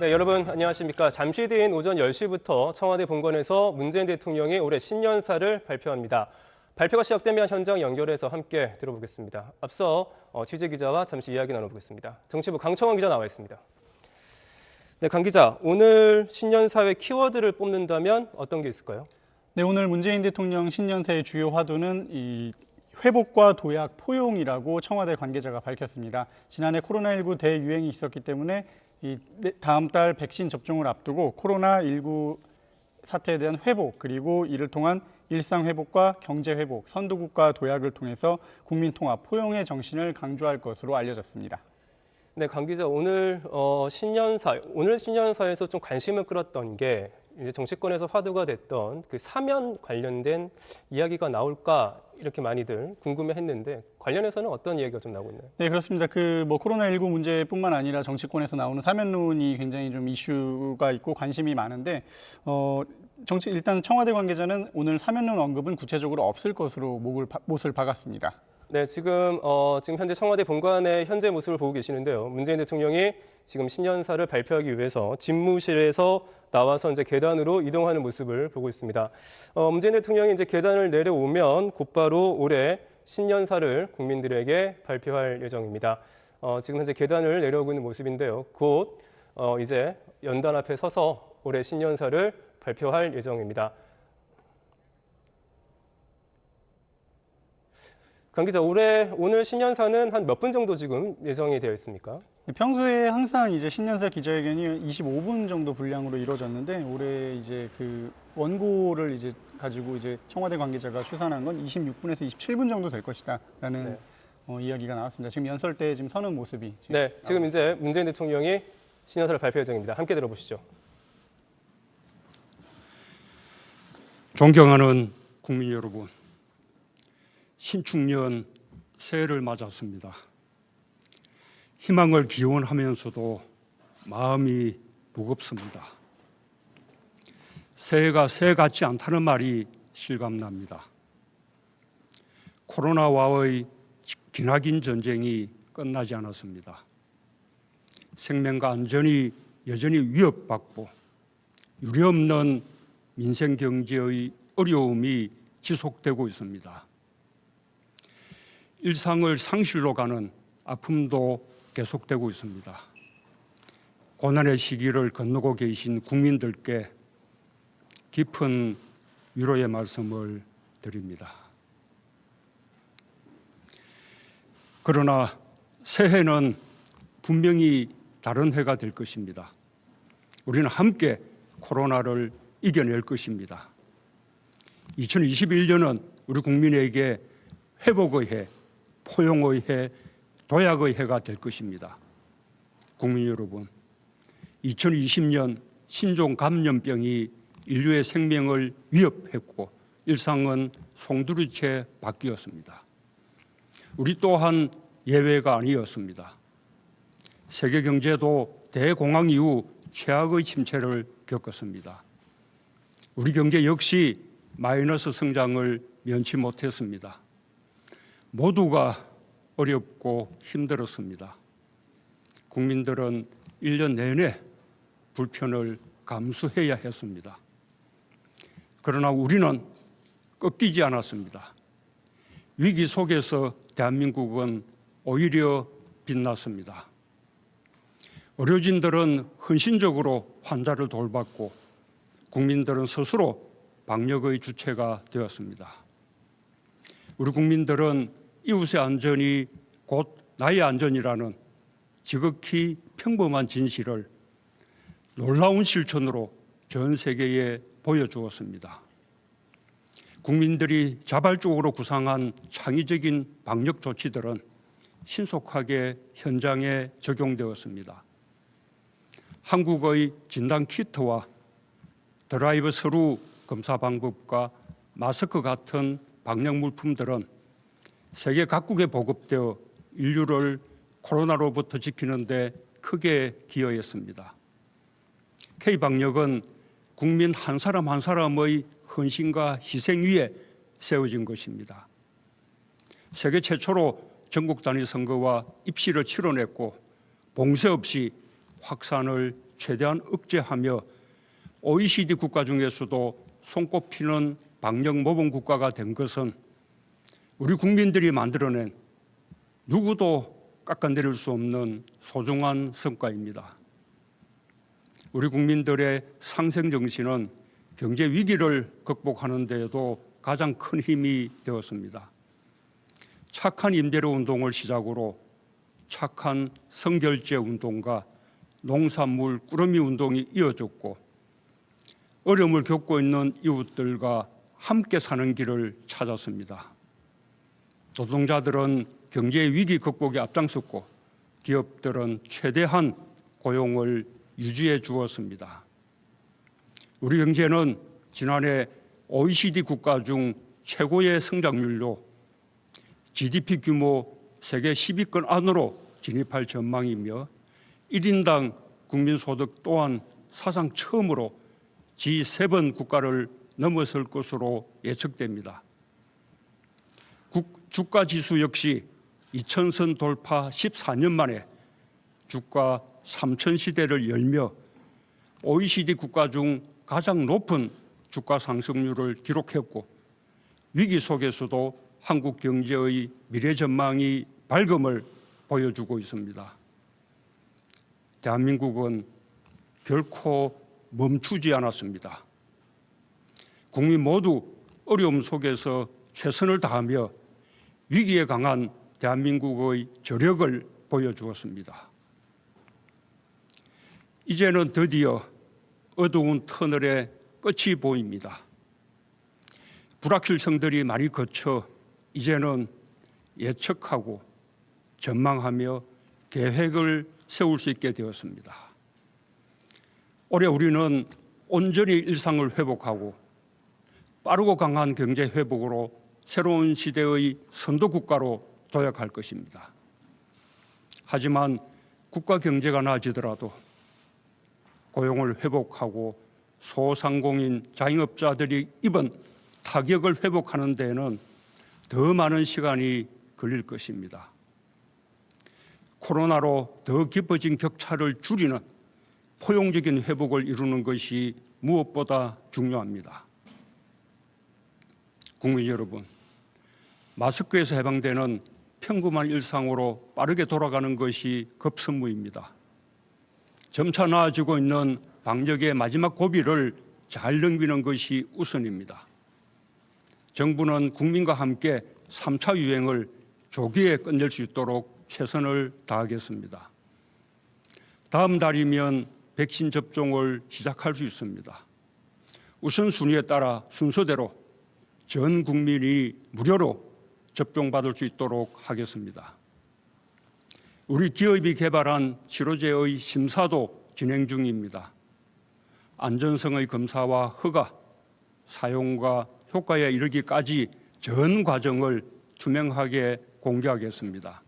네, 여러분 안녕하십니까. 잠시 뒤인 오전 10시부터 청와대 본관에서 문재인 대통령이 올해 신년사를 발표합니다. 발표가 시작되면 현장 연결해서 함께 들어보겠습니다. 앞서 취재기자와 잠시 이야기 나눠보겠습니다. 정치부 강청원 기자 나와 있습니다. 네, 강 기자, 오늘 신년사의 키워드를 뽑는다면 어떤 게 있을까요? 네, 오늘 문재인 대통령 신년사의 주요 화두는 이 회복과 도약, 포용이라고 청와대 관계자가 밝혔습니다. 지난해 코로나19 대유행이 있었기 때문에 다음 달 백신 접종을 앞두고 코로나19 사태에 대한 회복, 그리고 이를 통한 일상 회복과 경제 회복, 선도국가 도약을 통해서 국민 통합, 포용의 정신을 강조할 것으로 알려졌습니다. 네, 강 기자, 오늘 신년사에서 좀 관심을 끌었던 게 이제 정치권에서 화두가 됐던 그 사면 관련된 이야기가 나올까 이렇게 많이들 궁금해했는데 관련해서는 어떤 이야기가 좀 나오고 있나요? 네, 그렇습니다. 코로나19 문제뿐만 아니라 정치권에서 나오는 사면론이 굉장히 좀 이슈가 있고 관심이 많은데 일단 청와대 관계자는 오늘 사면론 언급은 구체적으로 없을 것으로 못을 박았습니다. 네, 지금 현재 청와대 본관의 현재 모습을 보고 계시는데요. 문재인 대통령이 지금 신년사를 발표하기 위해서 집무실에서 나와서 이제 계단으로 이동하는 모습을 보고 있습니다. 문재인 대통령이 이제 계단을 내려오면 곧바로 올해 신년사를 국민들에게 발표할 예정입니다. 지금 현재 계단을 내려오고 있는 모습인데요. 곧 이제 연단 앞에 서서 올해 신년사를 발표할 예정입니다. 강 기자, 오늘 신년사는 한 몇 분 정도 지금 예정이 되어 있습니까? 평소에 항상 이제 신년사 기자회견이 25분 정도 분량으로 이루어졌는데 올해 이제 그 원고를 이제 가지고 이제 청와대 관계자가 추산한 건 26분에서 27분 정도 될 것이다라는 이야기가 나왔습니다. 지금 연설 때 지금 서는 모습이 지금 이제 문재인 대통령이 신년사를 발표 예정입니다. 함께 들어보시죠. 존경하는 국민 여러분, 신축년 새해를 맞았습니다. 희망을 기원하면서도 마음이 무겁습니다. 새해가 새해 같지 않다는 말이 실감납니다. 코로나와의 기나긴 전쟁이 끝나지 않았습니다. 생명과 안전이 여전히 위협받고 유례없는 민생 경제의 어려움이 지속되고 있습니다. 일상을 상실로 가는 아픔도 계속되고 있습니다. 고난의 시기를 건너고 계신 국민들께 깊은 위로의 말씀을 드립니다. 그러나 새해는 분명히 다른 해가 될 것입니다. 우리는 함께 코로나를 이겨낼 것입니다. 2021년은 우리 국민에게 회복의 해, 포용의 해, 도약의 해가 될 것입니다. 국민 여러분, 2020년 신종 감염병이 인류의 생명을 위협했고 일상은 송두리째 바뀌었습니다. 우리 또한 예외가 아니었습니다. 세계 경제도 대공황 이후 최악의 침체를 겪었습니다. 우리 경제 역시 마이너스 성장을 면치 못했습니다. 모두가 어렵고 힘들었습니다. 국민들은 1년 내내 불편을 감수해야 했습니다. 그러나 우리는 꺾이지 않았습니다. 위기 속에서 대한민국은 오히려 빛났습니다. 의료진들은 헌신적으로 환자를 돌봤고 국민들은 스스로 방역의 주체가 되었습니다. 우리 국민들은 이웃의 안전이 곧 나의 안전이라는 지극히 평범한 진실을 놀라운 실천으로 전 세계에 보여주었습니다. 국민들이 자발적으로 구상한 창의적인 방역 조치들은 신속하게 현장에 적용되었습니다. 한국의 진단키트와 드라이브 스루 검사 방법과 마스크 같은 방역 물품들은 세계 각국에 보급되어 인류를 코로나로부터 지키는 데 크게 기여했습니다. K방역은 국민 한 사람 한 사람의 헌신과 희생 위에 세워진 것입니다. 세계 최초로 전국 단위 선거와 입시를 치러냈고 봉쇄 없이 확산을 최대한 억제하며 OECD 국가 중에서도 손꼽히는 방역 모범 국가가 된 것은 우리 국민들이 만들어낸 누구도 깎아내릴 수 없는 소중한 성과입니다. 우리 국민들의 상생 정신은 경제 위기를 극복하는 데에도 가장 큰 힘이 되었습니다. 착한 임대료 운동을 시작으로 착한 성결제 운동과 농산물 꾸러미 운동이 이어졌고 어려움을 겪고 있는 이웃들과 함께 사는 길을 찾았습니다. 노동자들은 경제 위기 극복에 앞장섰고 기업들은 최대한 고용을 유지해 주었습니다. 우리 경제는 지난해 OECD 국가 중 최고의 성장률로 GDP 규모 세계 10위권 안으로 진입할 전망이며 1인당 국민소득 또한 사상 처음으로 G7 국가를 넘어설 것으로 예측됩니다. 주가지수 역시 2000선 돌파 14년 만에 주가 3000 시대를 열며 OECD 국가 중 가장 높은 주가 상승률을 기록했고 위기 속에서도 한국 경제의 미래 전망이 밝음을 보여주고 있습니다. 대한민국은 결코 멈추지 않았습니다. 국민 모두 어려움 속에서 최선을 다하며 위기에 강한 대한민국의 저력을 보여주었습니다. 이제는 드디어 어두운 터널의 끝이 보입니다. 불확실성들이 많이 거쳐 이제는 예측하고 전망하며 계획을 세울 수 있게 되었습니다. 올해 우리는 온전히 일상을 회복하고 빠르고 강한 경제 회복으로 새로운 시대의 선도국가로 도약할 것입니다. 하지만 국가 경제가 나아지더라도 고용을 회복하고 소상공인 자영업자들이 입은 타격을 회복하는 데에는 더 많은 시간이 걸릴 것입니다. 코로나로 더 깊어진 격차를 줄이는 포용적인 회복을 이루는 것이 무엇보다 중요합니다. 국민 여러분, 마스크에서 해방되는 평범한 일상으로 빠르게 돌아가는 것이 급선무입니다. 점차 나아지고 있는 방역의 마지막 고비를 잘 넘기는 것이 우선입니다. 정부는 국민과 함께 3차 유행을 조기에 끝낼 수 있도록 최선을 다하겠습니다. 다음 달이면 백신 접종을 시작할 수 있습니다. 우선순위에 따라 순서대로 전 국민이 무료로 접종받을 수 있도록 하겠습니다. 우리 기업이 개발한 치료제의 심사도 진행 중입니다. 안전성의 검사와 허가, 사용과 효과에 이르기까지 전 과정을 투명하게 공개하겠습니다.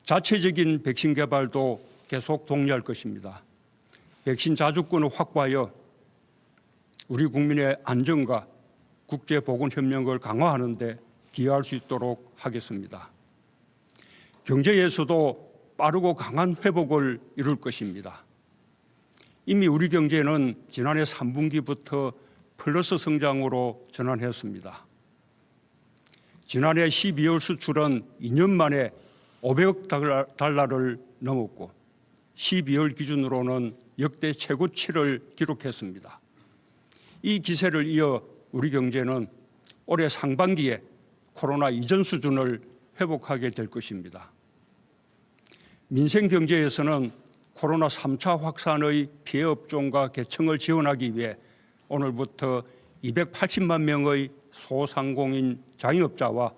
자체적인 백신 개발도 계속 독려할 것입니다. 백신 자주권을 확보하여 우리 국민의 안전과 국제보건협력을 강화하는 데 기여할 수 있도록 하겠습니다. 경제에서도 빠르고 강한 회복을 이룰 것입니다. 이미 우리 경제는 지난해 3분기부터 플러스 성장으로 전환했습니다. 지난해 12월 수출은 2년 만에 500억 달러를 넘었고 12월 기준으로는 역대 최고치를 기록했습니다. 이 기세를 이어 우리 경제는 올해 상반기에 코로나 이전 수준을 회복하게 될 것입니다. 민생 경제에서는 코로나 3차 확산의 피해 업종과 계층을 지원하기 위해 오늘부터 280만 명의 소상공인 자영업자와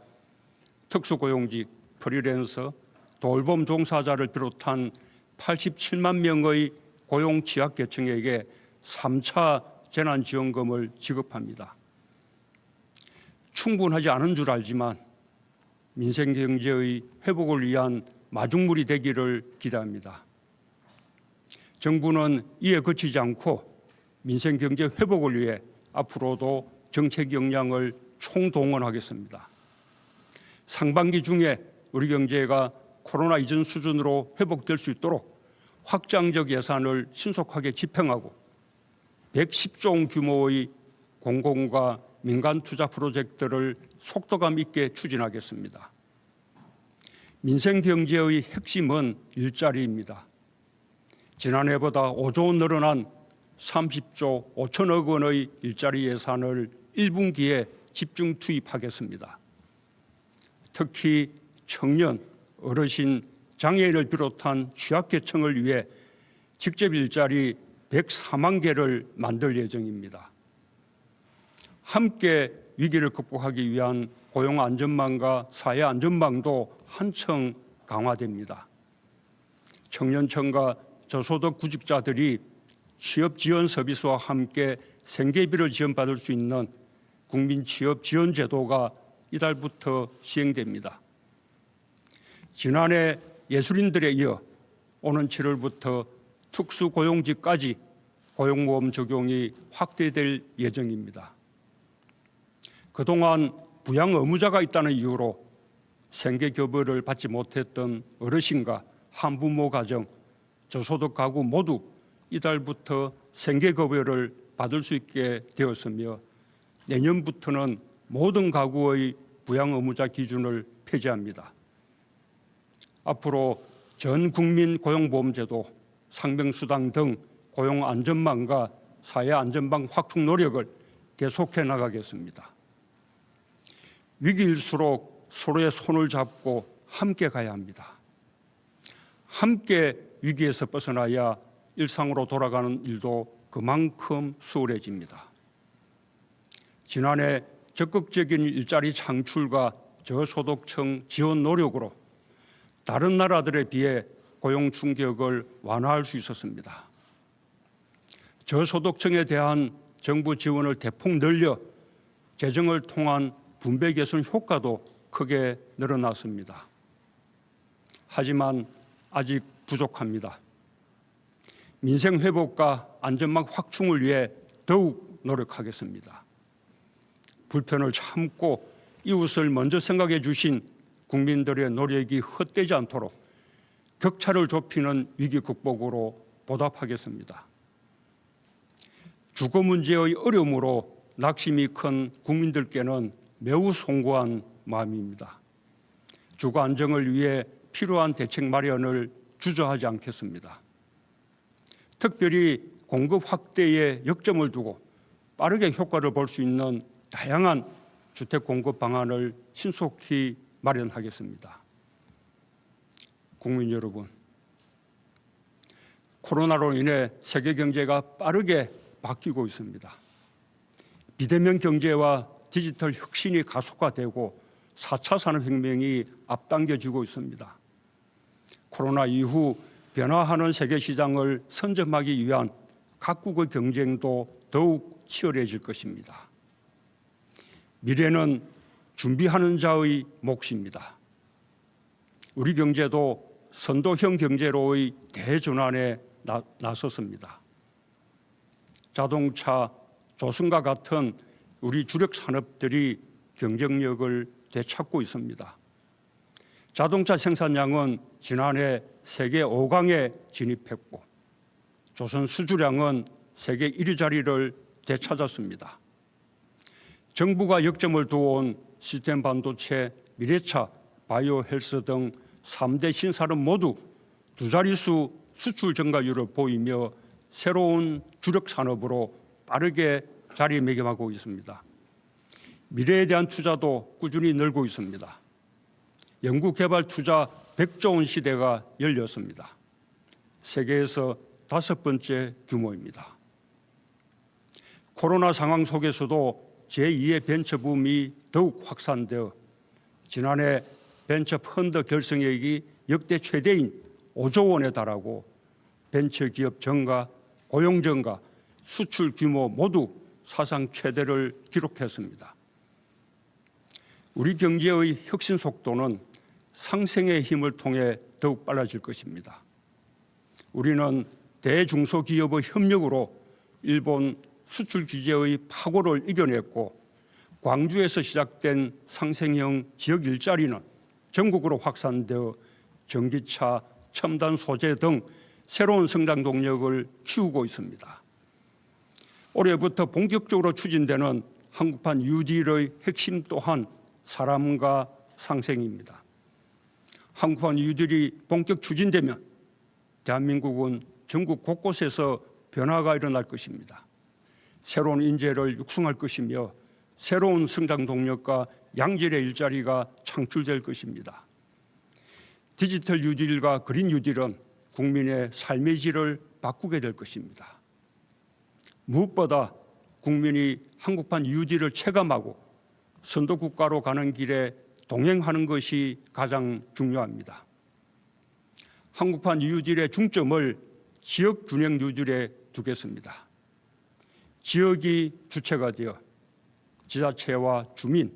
특수고용직, 프리랜서, 돌봄 종사자를 비롯한 87만 명의 고용 취약 계층에게 3차 재난지원금을 지급합니다. 충분하지 않은 줄 알지만 민생경제의 회복을 위한 마중물이 되기를 기대합니다. 정부는 이에 그치지 않고 민생경제 회복을 위해 앞으로도 정책 역량을 총동원하겠습니다. 상반기 중에 우리 경제가 코로나 이전 수준으로 회복될 수 있도록 확장적 예산을 신속하게 집행하고 110조 원 규모의 공공과 민간 투자 프로젝트를 속도감 있게 추진하겠습니다. 민생 경제의 핵심은 일자리입니다. 지난해보다 5조 원 늘어난 30조 5천억 원의 일자리 예산을 1분기에 집중 투입하겠습니다. 특히 청년, 어르신, 장애인을 비롯한 취약계층을 위해 직접 일자리 104만 개를 만들 예정입니다. 함께 위기를 극복하기 위한 고용 안전망과 사회 안전망도 한층 강화됩니다. 청년층과 저소득 구직자들이 취업 지원 서비스와 함께 생계비를 지원받을 수 있는 국민 취업 지원 제도가 이달부터 시행됩니다. 지난해 예술인들에 이어 오는 7월부터 특수고용직까지 고용보험 적용이 확대될 예정입니다. 그동안 부양 의무자가 있다는 이유로 생계급여를 받지 못했던 어르신과 한부모 가정, 저소득 가구 모두 이달부터 생계급여를 받을 수 있게 되었으며 내년부터는 모든 가구의 부양 의무자 기준을 폐지합니다. 앞으로 전 국민 고용보험제도, 상병수당 등 고용안전망과 사회안전망 확충 노력을 계속해 나가겠습니다. 위기일수록 서로의 손을 잡고 함께 가야 합니다. 함께 위기에서 벗어나야 일상으로 돌아가는 일도 그만큼 수월해집니다. 지난해 적극적인 일자리 창출과 저소득층 지원 노력으로 다른 나라들에 비해 고용 충격을 완화할 수 있었습니다. 저소득층에 대한 정부 지원을 대폭 늘려 재정을 통한 분배 개선 효과도 크게 늘어났습니다. 하지만 아직 부족합니다. 민생 회복과 안전망 확충을 위해 더욱 노력하겠습니다. 불편을 참고 이웃을 먼저 생각해 주신 국민들의 노력이 헛되지 않도록 격차를 좁히는 위기 극복으로 보답하겠습니다. 주거 문제의 어려움으로 낙심이 큰 국민들께는 매우 송구한 마음입니다. 주거 안정을 위해 필요한 대책 마련을 주저하지 않겠습니다. 특별히 공급 확대에 역점을 두고 빠르게 효과를 볼 수 있는 다양한 주택 공급 방안을 신속히 마련하겠습니다. 국민 여러분, 코로나로 인해 세계 경제가 빠르게 바뀌고 있습니다. 비대면 경제와 디지털 혁신이 가속화되고 4차 산업혁명이 앞당겨지고 있습니다. 코로나 이후 변화하는 세계 시장을 선점하기 위한 각국의 경쟁도 더욱 치열해질 것입니다. 미래는 준비하는 자의 몫입니다. 우리 경제도 선도형 경제로의 대전환에 나섰습니다. 자동차, 조선과 같은 우리 주력 산업들이 경쟁력을 되찾고 있습니다. 자동차 생산량은 지난해 세계 5강에 진입했고 조선 수주량은 세계 1위 자리를 되찾았습니다. 정부가 역점을 두어온 시스템 반도체, 미래차, 바이오 헬스 등 3대 신산업 모두 두 자릿수 수출 증가율을 보이며 새로운 주력 산업으로 빠르게 자리매김하고 있습니다. 미래에 대한 투자도 꾸준히 늘고 있습니다. 연구개발 투자 100조 원 시대가 열렸습니다. 세계에서 5번째 규모입니다. 코로나 상황 속에서도 제2의 벤처붐이 더욱 확산되어 지난해 벤처 펀드 결성액이 역대 최대인 5조 원에 달하고 벤처기업 증가, 고용 증가, 수출 규모 모두 사상 최대를 기록했습니다. 우리 경제의 혁신 속도는 상생의 힘을 통해 더욱 빨라질 것입니다. 우리는 대중소기업의 협력으로 일본 수출 규제의 파고를 이겨냈고 광주에서 시작된 상생형 지역 일자리는 전국으로 확산되어 전기차, 첨단 소재 등 새로운 성장 동력을 키우고 있습니다. 올해부터 본격적으로 추진되는 한국판 뉴딜의 핵심 또한 사람과 상생입니다. 한국판 뉴딜이 본격 추진되면 대한민국은 전국 곳곳에서 변화가 일어날 것입니다. 새로운 인재를 육성할 것이며 새로운 성장 동력과 양질의 일자리가 창출될 것입니다. 디지털 뉴딜과 그린 뉴딜은 국민의 삶의 질을 바꾸게 될 것입니다. 무엇보다 국민이 한국판 뉴딜을 체감하고 선도국가로 가는 길에 동행하는 것이 가장 중요합니다. 한국판 뉴딜의 중점을 지역 균형 뉴딜에 두겠습니다. 지역이 주체가 되어 지자체와 주민,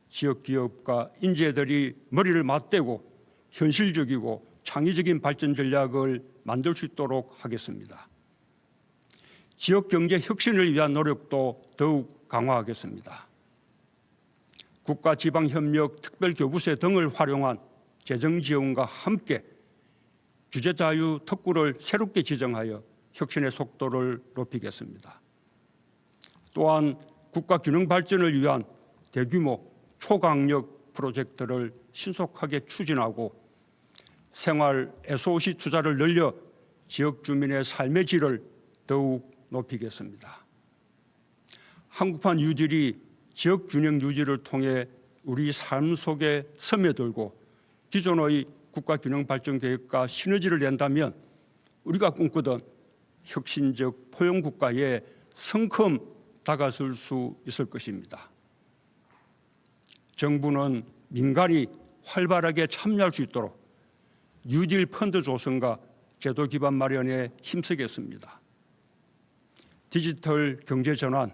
지역 기업과 인재들이 머리를 맞대고 현실적이고 창의적인 발전 전략을 만들 수 있도록 하겠습니다. 지역 경제 혁신을 위한 노력도 더욱 강화하겠습니다. 국가 지방 협력 특별교부세 등을 활용한 재정 지원과 함께 규제 자유 특구를 새롭게 지정하여 혁신의 속도를 높이겠습니다. 또한 국가 균형 발전을 위한 대규모 초강력 프로젝트를 신속하게 추진하고 생활 SOC 투자를 늘려 지역 주민의 삶의 질을 더욱 높이겠습니다. 한국판 뉴딜이 지역 균형 유지를 통해 우리 삶 속에 스며들고 기존의 국가 균형 발전 계획과 시너지를 낸다면 우리가 꿈꾸던 혁신적 포용 국가에 성큼 다가설 수 있을 것입니다. 정부는 민간이 활발하게 참여할 수 있도록 뉴딜 펀드 조성과 제도 기반 마련에 힘쓰겠습니다. 디지털 경제 전환,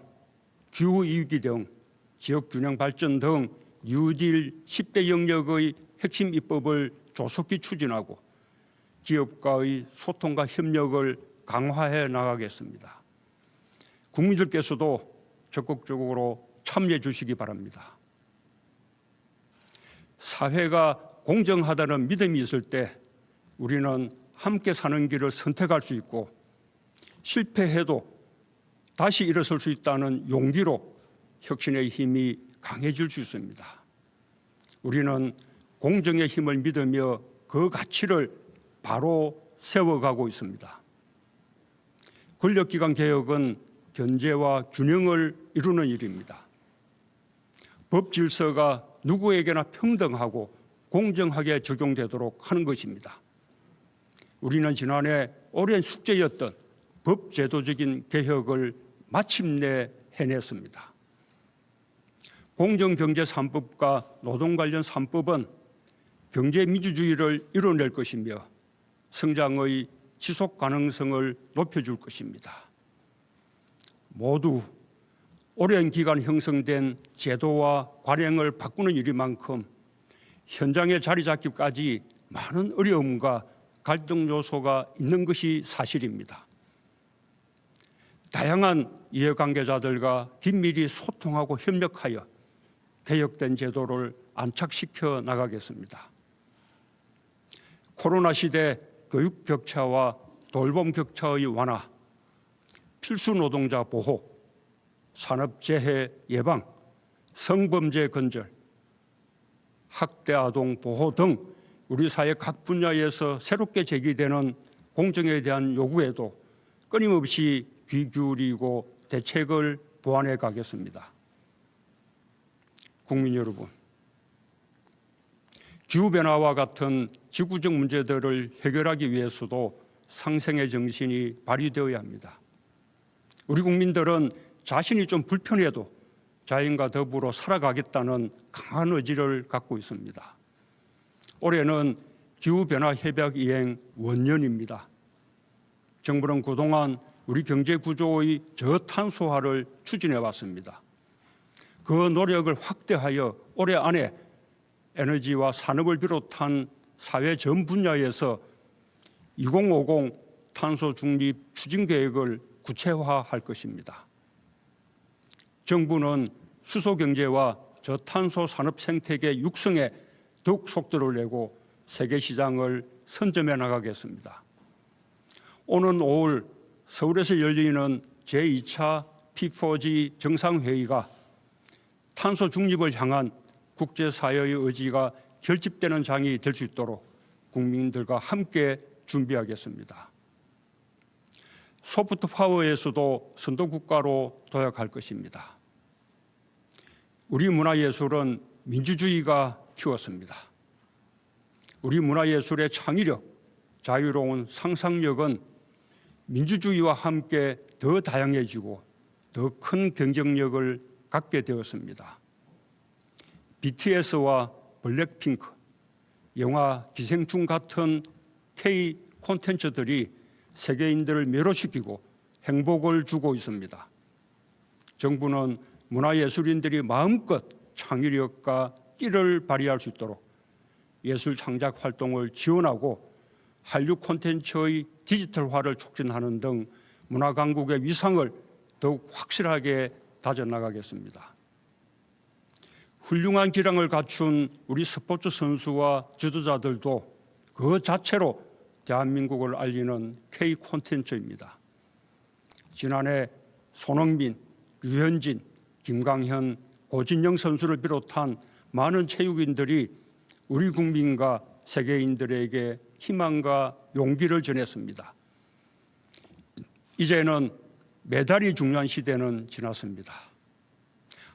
기후 위기 등 지역 균형 발전 등 뉴딜 10대 영역의 핵심 입법을 조속히 추진하고 기업과의 소통과 협력을 강화해 나가겠습니다. 국민들께서도 적극적으로 참여해 주시기 바랍니다. 사회가 공정하다는 믿음이 있을 때 우리는 함께 사는 길을 선택할 수 있고 실패해도 다시 일어설 수 있다는 용기로 혁신의 힘이 강해질 수 있습니다. 우리는 공정의 힘을 믿으며 그 가치를 바로 세워가고 있습니다. 권력기관 개혁은 견제와 균형을 이루는 일입니다. 법 질서가 누구에게나 평등하고 공정하게 적용되도록 하는 것입니다. 우리는 지난해 오랜 숙제였던 법 제도적인 개혁을 마침내 해냈습니다. 공정경제 3법과 노동 관련 3법은 경제 민주주의를 이뤄낼 것이며 성장의 지속 가능성을 높여줄 것입니다. 모두 오랜 기간 형성된 제도와 관행을 바꾸는 일이만큼 현장에 자리 잡기까지 많은 어려움과 갈등 요소가 있는 것이 사실입니다. 다양한 이해관계자들과 긴밀히 소통하고 협력하여 개혁된 제도를 안착시켜 나가겠습니다. 코로나 시대 교육 격차와 돌봄 격차의 완화, 필수 노동자 보호, 산업재해 예방, 성범죄 근절, 학대 아동 보호 등 우리 사회 각 분야에서 새롭게 제기되는 공정에 대한 요구에도 끊임없이 귀 기울이고 대책을 보완해 가겠습니다. 국민 여러분, 기후변화와 같은 지구적 문제들을 해결하기 위해서도 상생의 정신이 발휘되어야 합니다. 우리 국민들은 자신이 좀 불편해도 자연과 더불어 살아가겠다는 강한 의지를 갖고 있습니다. 올해는 기후변화 협약 이행 원년입니다. 정부는 그동안 우리 경제 구조의 저탄소화를 추진해 왔습니다. 그 노력을 확대하여 올해 안에 에너지와 산업을 비롯한 사회 전 분야에서 2050 탄소 중립 추진 계획을 구체화할 것입니다. 정부는 수소 경제와 저탄소 산업 생태계 육성에 더욱 속도를 내고 세계 시장을 선점해 나가겠습니다. 오는 5월 서울에서 열리는 제2차 P4G 정상회의가 탄소 중립을 향한 국제사회의 의지가 결집되는 장이 될 수 있도록 국민들과 함께 준비하겠습니다. 소프트 파워에서도 선도국가로 도약할 것입니다. 우리 문화예술은 민주주의가 키웠습니다. 우리 문화예술의 창의력, 자유로운 상상력은 민주주의와 함께 더 다양해지고 더 큰 경쟁력을 갖게 되었습니다. BTS와 블랙핑크, 영화 기생충 같은 K 콘텐츠들이 세계인들을 매료시키고 행복을 주고 있습니다. 정부는 문화예술인들이 마음껏 창의력과 끼를 발휘할 수 있도록 예술 창작 활동을 지원하고 한류 콘텐츠의 디지털화를 촉진하는 등 문화 강국의 위상을 더욱 확실하게 다져나가겠습니다. 훌륭한 기량을 갖춘 우리 스포츠 선수와 지도자들도 그 자체로 대한민국을 알리는 K 콘텐츠입니다. 지난해 손흥민, 류현진, 김강현, 고진영 선수를 비롯한 많은 체육인들이 우리 국민과 세계인들에게 희망과 용기를 전했습니다. 이제는 메달이 중요한 시대는 지났습니다.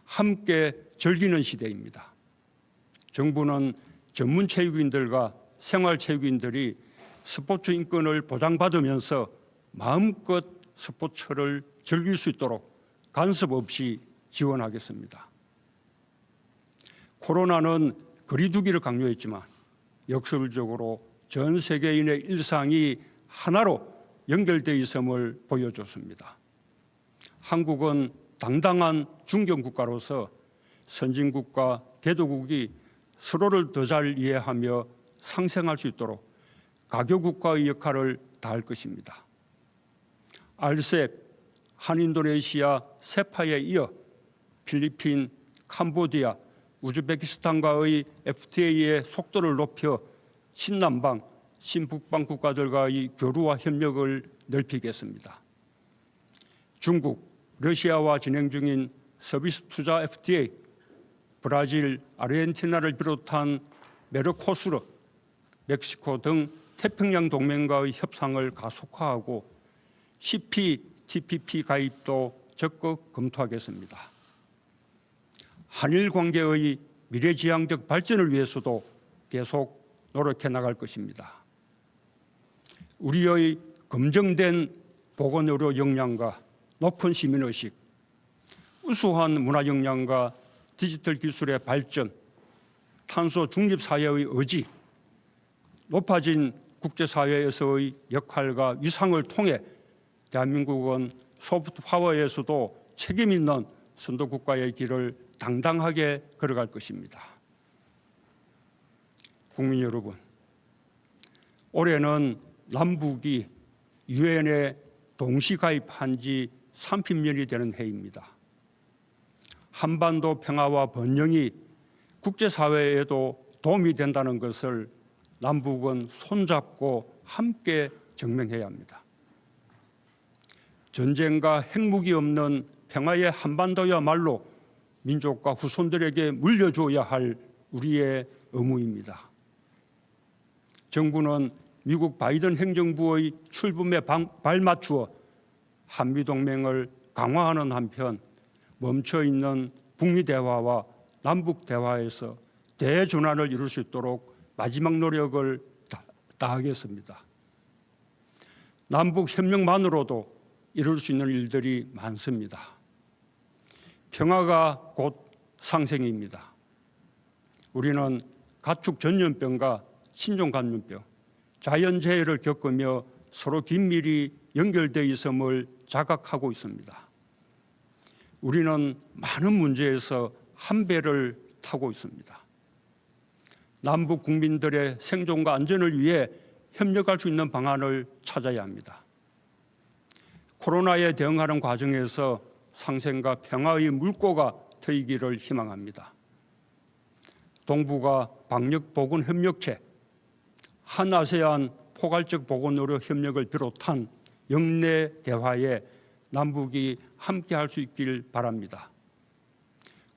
함께 즐기는 시대입니다. 정부는 전문 체육인들과 생활체육인들이 스포츠 인권을 보장받으면서 마음껏 스포츠를 즐길 수 있도록 간섭 없이 지원하겠습니다. 코로나는 거리두기를 강요했지만 역설적으로 전 세계인의 일상이 하나로 연결되어 있음을 보여줬습니다. 한국은 당당한 중견국가로서 선진국과 개도국이 서로를 더 잘 이해하며 상생할 수 있도록 가교국가의 역할을 다할 것입니다. RCEP, 한인도네시아, 세파에 이어 필리핀, 캄보디아, 우즈베키스탄과의 FTA의 속도를 높여 신남방, 신북방 국가들과의 교류와 협력을 넓히겠습니다. 중국, 러시아와 진행 중인 서비스 투자 FTA, 브라질, 아르헨티나를 비롯한 메르코수르, 멕시코 등 태평양 동맹과의 협상을 가속화하고 CPTPP 가입도 적극 검토하겠습니다. 한일 관계의 미래지향적 발전을 위해서도 계속 노력해 나갈 것입니다. 우리의 검증된 보건의료 역량과 높은 시민의식, 우수한 문화 역량과 디지털 기술의 발전, 탄소 중립 사회의 의지, 높아진 국제사회에서의 역할과 위상을 통해 대한민국은 소프트 파워에서도 책임 있는 선도국가의 길을 당당하게 걸어갈 것입니다. 국민 여러분, 올해는 남북이 유엔에 동시 가입한 지 30년이 되는 해입니다. 한반도 평화와 번영이 국제사회에도 도움이 된다는 것을 남북은 손잡고 함께 증명해야 합니다. 전쟁과 핵무기 없는 평화의 한반도야말로 민족과 후손들에게 물려줘야 할 우리의 의무입니다. 정부는 미국 바이든 행정부의 출범에 발맞추어 한미동맹을 강화하는 한편 멈춰있는 북미 대화와 남북 대화에서 대전환을 이룰 수 있도록 마지막 노력을 다하겠습니다. 남북 협력만으로도 이룰 수 있는 일들이 많습니다. 평화가 곧 상생입니다. 우리는 가축 전염병과 신종 감염병, 자연재해를 겪으며 서로 긴밀히 연결되어 있음을 자각하고 있습니다. 우리는 많은 문제에서 한 배를 타고 있습니다. 남북 국민들의 생존과 안전을 위해 협력할 수 있는 방안을 찾아야 합니다. 코로나에 대응하는 과정에서 상생과 평화의 물꼬가 트이기를 희망합니다. 동북아 방역보건협력체, 한아세안 포괄적 보건의료 협력을 비롯한 영내 대화에 남북이 함께할 수 있길 바랍니다.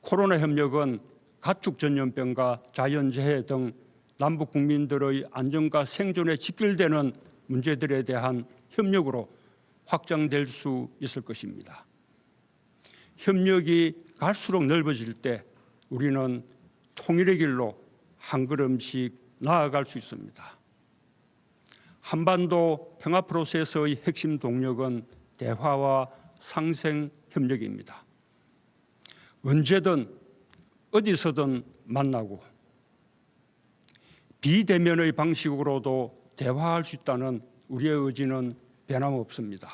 코로나 협력은 가축 전염병과 자연재해 등 남북 국민들의 안전과 생존에 직결되는 문제들에 대한 협력으로 확장될 수 있을 것입니다. 협력이 갈수록 넓어질 때 우리는 통일의 길로 한 걸음씩 나아갈 수 있습니다. 한반도 평화 프로세스의 핵심 동력은 대화와 상생 협력입니다. 언제든 어디서든 만나고 비대면의 방식으로도 대화할 수 있다는 우리의 의지는 변함없습니다.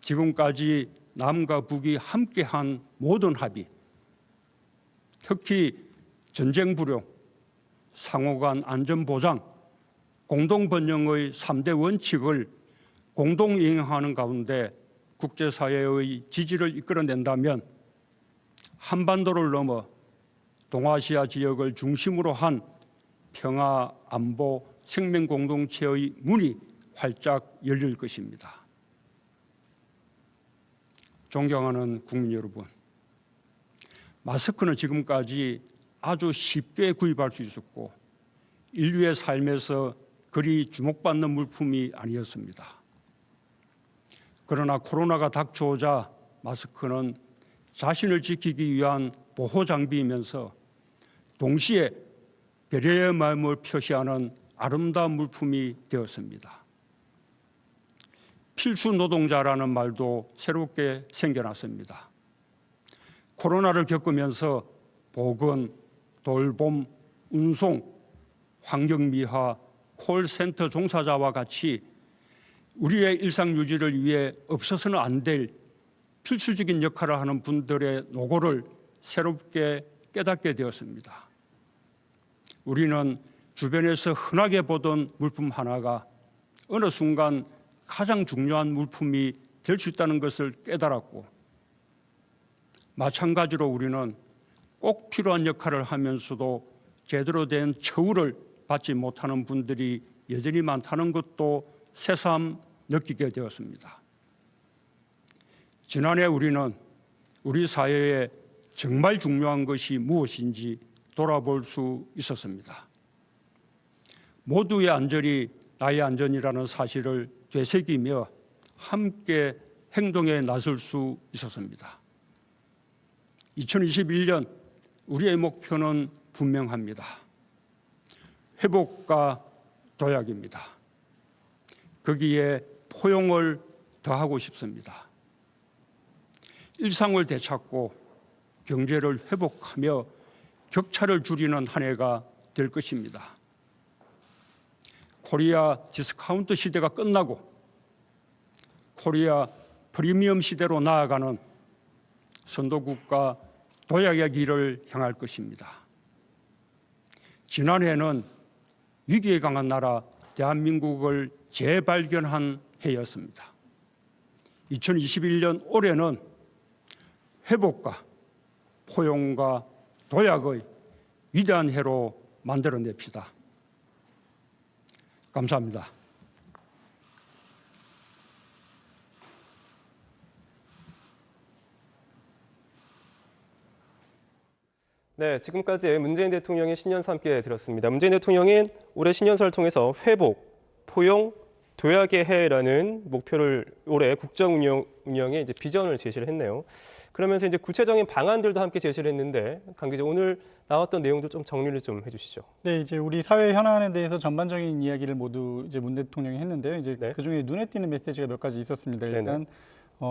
지금까지 남과 북이 함께한 모든 합의, 특히 전쟁 불용, 상호간 안전 보장, 공동 번영의 3대 원칙을 공동 이행하는 가운데 국제사회의 지지를 이끌어낸다면 한반도를 넘어 동아시아 지역을 중심으로 한 평화, 안보, 생명 공동체의 문이 활짝 열릴 것입니다. 존경하는 국민 여러분, 마스크는 지금까지 아주 쉽게 구입할 수 있었고 인류의 삶에서 그리 주목받는 물품이 아니었습니다. 그러나 코로나가 닥쳐오자 마스크는 자신을 지키기 위한 보호 장비이면서 동시에 배려의 마음을 표시하는 아름다운 물품이 되었습니다. 필수 노동자라는 말도 새롭게 생겨났습니다. 코로나를 겪으면서 보건, 돌봄, 운송, 환경미화, 콜센터 종사자와 같이 우리의 일상 유지를 위해 없어서는 안 될 필수적인 역할을 하는 분들의 노고를 새롭게 깨닫게 되었습니다. 우리는 주변에서 흔하게 보던 물품 하나가 어느 순간 가장 중요한 물품이 될 수 있다는 것을 깨달았고, 마찬가지로 우리는 꼭 필요한 역할을 하면서도 제대로 된 처우를 받지 못하는 분들이 여전히 많다는 것도 새삼 느끼게 되었습니다. 지난해 우리는 우리 사회에 정말 중요한 것이 무엇인지 돌아볼 수 있었습니다. 모두의 안전이 나의 안전이라는 사실을 되새기며 함께 행동에 나설 수 있었습니다. 2021년 우리의 목표는 분명합니다. 회복과 도약입니다. 거기에 포용을 더하고 싶습니다. 일상을 되찾고 경제를 회복하며 격차를 줄이는 한 해가 될 것입니다. 코리아 디스카운트 시대가 끝나고 코리아 프리미엄 시대로 나아가는 선도국가 도약의 길을 향할 것입니다. 지난해는 위기에 강한 나라 대한민국을 재발견한 해였습니다. 2021년 올해는 회복과 포용과 도약의 위대한 해로 만들어냅시다. 감사합니다. 네, 지금까지 문재인 대통령의 신년사 함께 들었습니다. 문재인 대통령은 올해 신년사를 통해서 회복, 포용, 도약의 해라는 목표를 올해 국정 운영에 이제 비전을 제시를 했네요. 그러면서 이제 구체적인 방안들도 함께 제시를 했는데 강 기자, 오늘 나왔던 내용도 좀 정리를 좀 해주시죠. 네, 이제 우리 사회 현안에 대해서 전반적인 이야기를 모두 이제 문 대통령이 했는데요. 이제 네. 그 중에 눈에 띄는 메시지가 몇 가지 있었습니다. 네네. 일단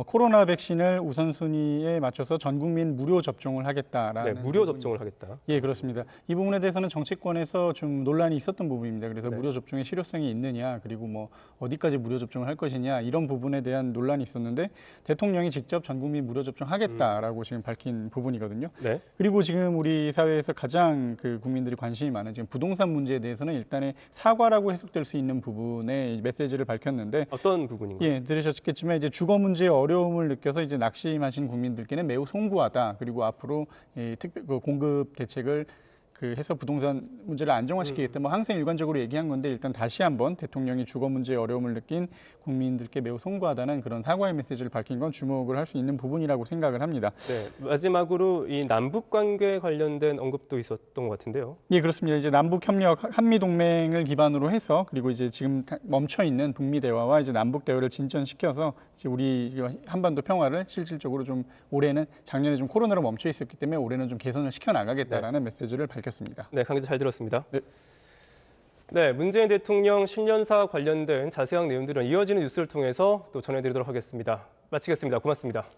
코로나 백신을 우선순위에 맞춰서 전 국민 무료 접종을 하겠다라는. 네, 무료 접종을 하겠다. 예, 그렇습니다. 이 부분에 대해서는 정치권에서 좀 논란이 있었던 부분입니다. 그래서 네. 무료 접종의 실효성이 있느냐, 그리고 뭐 어디까지 무료 접종을 할 것이냐 이런 부분에 대한 논란이 있었는데 대통령이 직접 전 국민 무료 접종하겠다라고 지금 밝힌 부분이거든요. 네. 그리고 지금 우리 사회에서 가장 그 국민들이 관심이 많은 지금 부동산 문제에 대해서는 일단의 사과라고 해석될 수 있는 부분의 메시지를 밝혔는데. 어떤 부분인가요? 예, 들으셨겠지만 이제 주거 문제의 어려움을 느껴서 이제 낙심하신 국민들께는 매우 송구하다. 그리고 앞으로 특별 공급 대책을 해서 부동산 문제를 안정화시키겠다. 뭐 항상 일관적으로 얘기한 건데 일단 다시 한번 대통령이 주거 문제에 어려움을 느낀 국민들께 매우 송구하다는 그런 사과의 메시지를 밝힌 건 주목을 할 수 있는 부분이라고 생각을 합니다. 네, 마지막으로 이 남북 관계 관련된 언급도 있었던 것 같은데요. 예, 그렇습니다. 이제 남북 협력 한미 동맹을 기반으로 해서 그리고 이제 지금 멈춰 있는 북미 대화와 이제 남북 대화를 진전시켜서 이제 우리 한반도 평화를 실질적으로 좀 올해는 작년에 좀 코로나로 멈춰 있었기 때문에 올해는 좀 개선을 시켜 나가겠다라는 메시지를 밝혔습니다. 네, 강 기자 잘 들었습니다. 네. 네, 문재인 대통령 신년사 관련된 자세한 내용들은 이어지는 뉴스를 통해서 또 전해드리도록 하겠습니다. 마치겠습니다. 고맙습니다.